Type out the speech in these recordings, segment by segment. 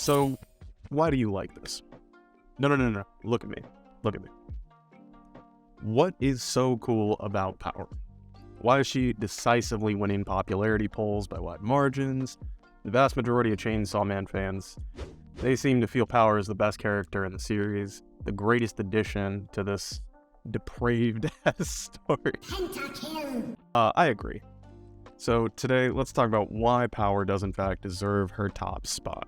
So, why do you like this? No. Look at me. Look at me. What is so cool about Power? Why is she decisively winning popularity polls by wide margins? The vast majority of Chainsaw Man fans, they seem to feel Power is the best character in the series, the greatest addition to this depraved-ass story. I agree. So today, let's talk about why Power does in fact deserve her top spot.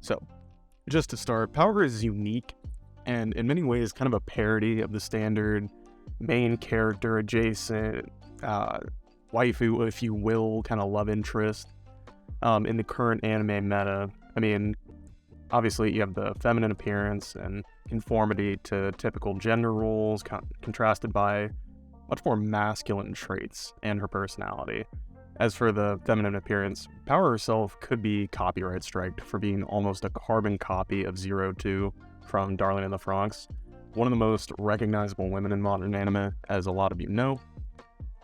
So, just to start, Power is unique and in many ways kind of a parody of the standard main character adjacent waifu, if you will, kind of love interest in the current anime meta. I mean, obviously you have the feminine appearance and conformity to typical gender roles contrasted by much more masculine traits and her personality. As for the feminine appearance, Power herself could be copyright striked for being almost a carbon copy of Zero Two from Darling in the Franxx, one of the most recognizable women in modern anime, as a lot of you know.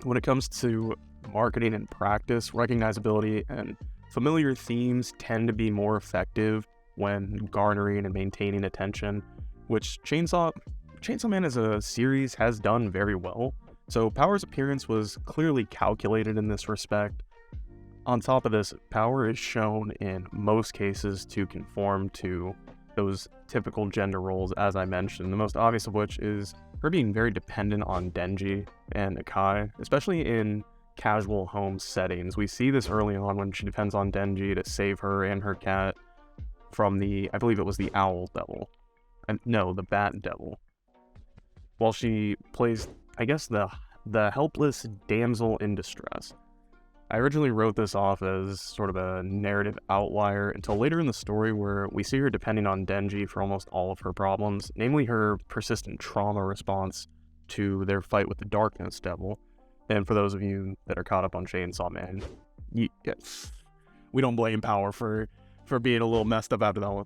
When it comes to marketing and practice, recognizability and familiar themes tend to be more effective when garnering and maintaining attention, which Chainsaw Man as a series has done very well. So Power's appearance was clearly calculated in this respect. On top of this, Power is shown in most cases to conform to those typical gender roles, as I mentioned, the most obvious of which is her being very dependent on Denji and Akai, especially in casual home settings. We see this early on when she depends on Denji to save her and her cat from I believe it was the owl devil. No, the bat devil. While she plays, I guess, the helpless damsel in distress. I originally wrote this off as sort of a narrative outlier until later in the story where we see her depending on Denji for almost all of her problems, namely her persistent trauma response to their fight with the Darkness Devil. And for those of you that are caught up on Chainsaw Man, we don't blame Power for being a little messed up after that one.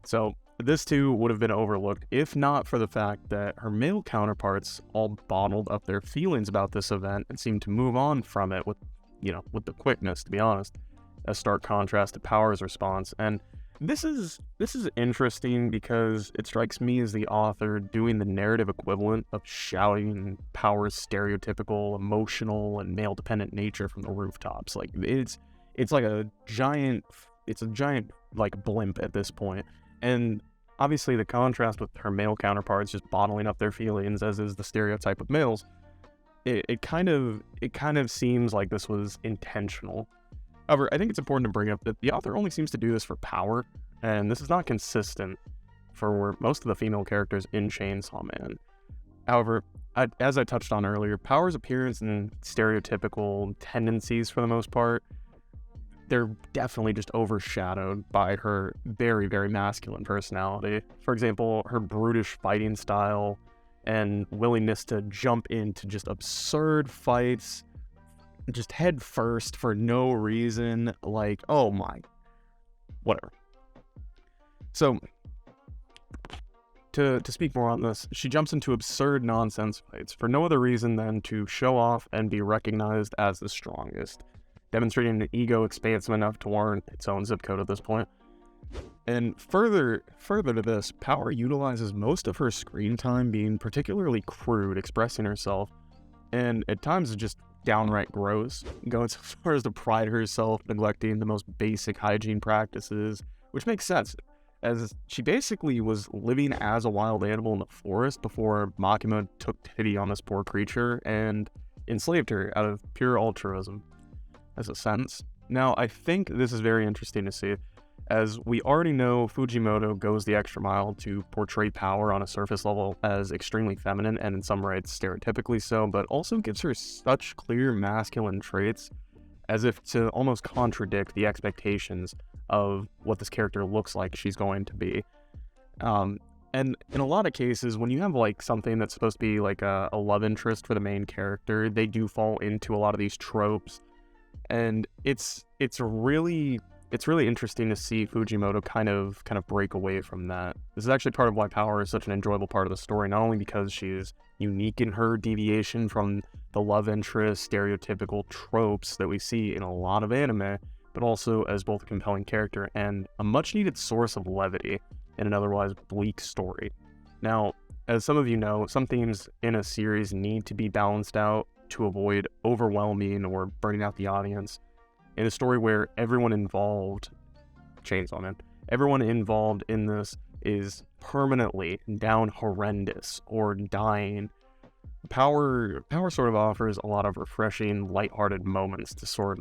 So this too would have been overlooked if not for the fact that her male counterparts all bottled up their feelings about this event and seemed to move on from it with the quickness, to be honest, a stark contrast to Power's response. And this is interesting because it strikes me as the author doing the narrative equivalent of shouting Power's stereotypical emotional and male-dependent nature from the rooftops. Like it's like a giant like blimp at this point. And obviously the contrast with her male counterparts just bottling up their feelings, as is the stereotype of males, it kind of seems like this was intentional. However, I think it's important to bring up that the author only seems to do this for Power, and this is not consistent for most of the female characters in Chainsaw Man. However, as I touched on earlier, Power's appearance and stereotypical tendencies, for the most part, they're definitely just overshadowed by her very, very masculine personality. For example, her brutish fighting style and willingness to jump into just absurd fights, just head first for no reason, like, oh my, whatever. So, to speak more on this, she jumps into absurd nonsense fights for no other reason than to show off and be recognized as the strongest, demonstrating an ego expansive enough to warrant its own zip code at this point. And further to this, Power utilizes most of her screen time being particularly crude, expressing herself, and at times is just downright gross, going so far as to pride herself neglecting the most basic hygiene practices, which makes sense, as she basically was living as a wild animal in the forest before Makima took pity on this poor creature and enslaved her out of pure altruism. As a sentence. Now, I think this is very interesting to see, as we already know Fujimoto goes the extra mile to portray Power on a surface level as extremely feminine and in some rights stereotypically so, but also gives her such clear masculine traits as if to almost contradict the expectations of what this character looks like she's going to be. And in a lot of cases, when you have like something that's supposed to be like a love interest for the main character, they do fall into a lot of these tropes. And it's really interesting to see Fujimoto kind of break away from that. This is actually part of why Power is such an enjoyable part of the story, not only because she is unique in her deviation from the love interest stereotypical tropes that we see in a lot of anime, but also as both a compelling character and a much-needed source of levity in an otherwise bleak story. Now, as some of you know, some themes in a series need to be balanced out to avoid overwhelming or burning out the audience. In a story where everyone involved in this is permanently down horrendous or dying, Power sort of offers a lot of refreshing, lighthearted moments to sort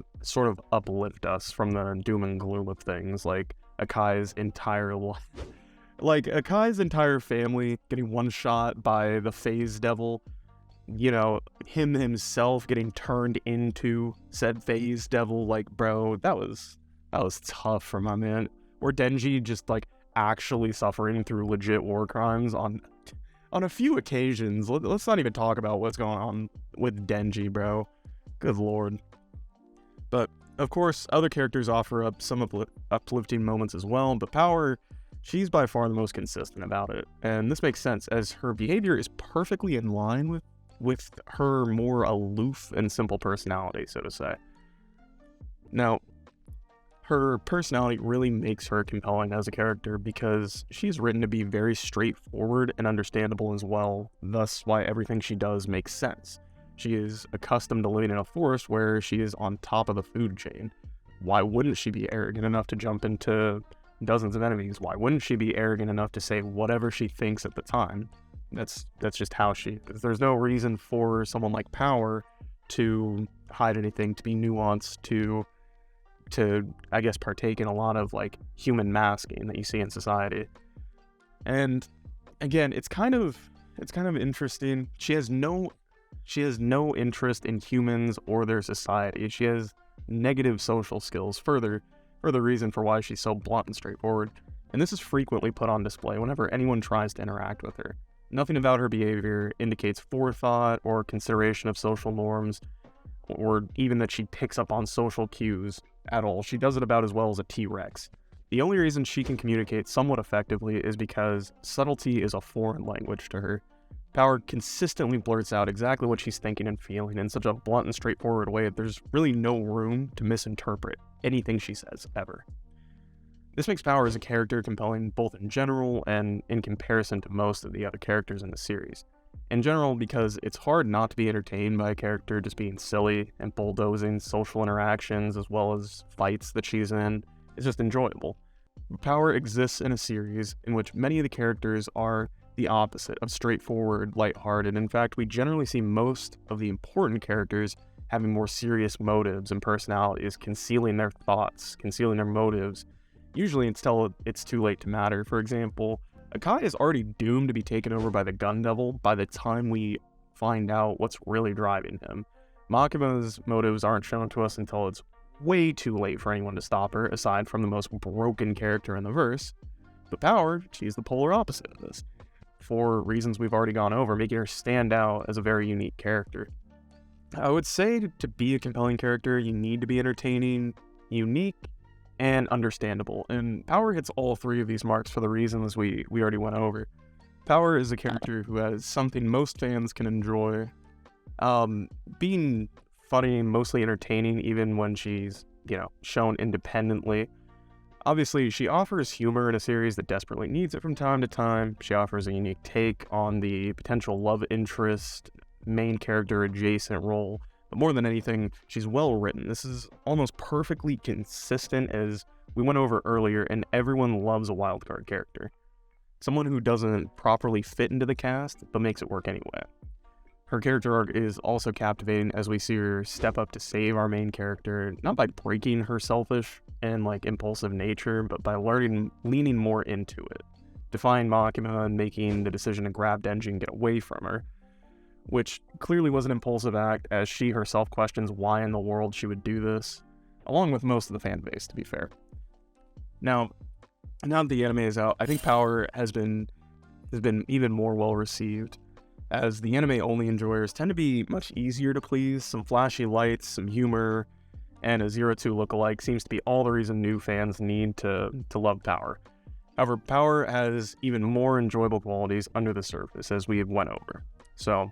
of uplift us from the doom and gloom of things, like Akai's entire family getting one shot by the phase devil, him himself getting turned into said phase devil. Like, bro, that was tough for my man. Or Denji just like actually suffering through legit war crimes on a few occasions. Let's not even talk about what's going on with Denji, bro. Good lord. But of course, other characters offer up some uplifting moments as well, but Power, she's by far the most consistent about it. And this makes sense, as her behavior is perfectly in line with her more aloof and simple personality, so to say. Now, her personality really makes her compelling as a character because she's written to be very straightforward and understandable as well, thus why everything she does makes sense. She is accustomed to living in a forest where she is on top of the food chain. Why wouldn't she be arrogant enough to jump into dozens of enemies? Why wouldn't she be arrogant enough to say whatever she thinks at the time? That's just how she is. There's no reason for someone like Power to hide anything, to be nuanced, to I guess partake in a lot of like human masking that you see in society. And again, it's kind of interesting. She has no interest in humans or their society. She has negative social skills, further reason for why she's so blunt and straightforward. And this is frequently put on display whenever anyone tries to interact with her. Nothing about her behavior indicates forethought or consideration of social norms, or even that she picks up on social cues at all. She does it about as well as a T-Rex. The only reason she can communicate somewhat effectively is because subtlety is a foreign language to her. Power consistently blurts out exactly what she's thinking and feeling in such a blunt and straightforward way that there's really no room to misinterpret anything she says, ever. This makes Power as a character compelling both in general and in comparison to most of the other characters in the series. In general, because it's hard not to be entertained by a character just being silly and bulldozing social interactions as well as fights that she's in. It's just enjoyable. Power exists in a series in which many of the characters are the opposite of straightforward, lighthearted. In fact, we generally see most of the important characters having more serious motives and personalities, concealing their thoughts, concealing their motives, usually until it's too late to matter. For example, Akai is already doomed to be taken over by the Gun Devil by the time we find out what's really driving him. Makima's motives aren't shown to us until it's way too late for anyone to stop her, aside from the most broken character in the verse. But Power, she's the polar opposite of this, for reasons we've already gone over, making her stand out as a very unique character. I would say to be a compelling character, you need to be entertaining, unique, and understandable, and Power hits all three of these marks for the reasons we already went over. Power is a character who has something most fans can enjoy, being funny and mostly entertaining even when she's, shown independently. Obviously, she offers humor in a series that desperately needs it from time to time. She offers a unique take on the potential love interest, main character adjacent role. But more than anything, she's well written. This is almost perfectly consistent, as we went over earlier, and everyone loves a wildcard character. Someone who doesn't properly fit into the cast, but makes it work anyway. Her character arc is also captivating as we see her step up to save our main character, not by breaking her selfish and impulsive nature, but by leaning more into it, defying Makima and making the decision to grab Denji and get away from her, which clearly was an impulsive act, as she herself questions why in the world she would do this, along with most of the fan base, to be fair. Now that the anime is out, I think Power has been even more well received, as the anime-only enjoyers tend to be much easier to please. Some flashy lights, some humor, and a 0-2 lookalike seems to be all the reason new fans need to love Power. However, Power has even more enjoyable qualities under the surface, as we went over. So,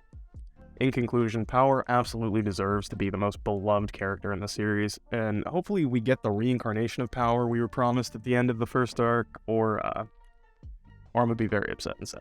In conclusion, Power absolutely deserves to be the most beloved character in the series, and hopefully we get the reincarnation of Power we were promised at the end of the first arc, or I'm gonna be very upset and sad.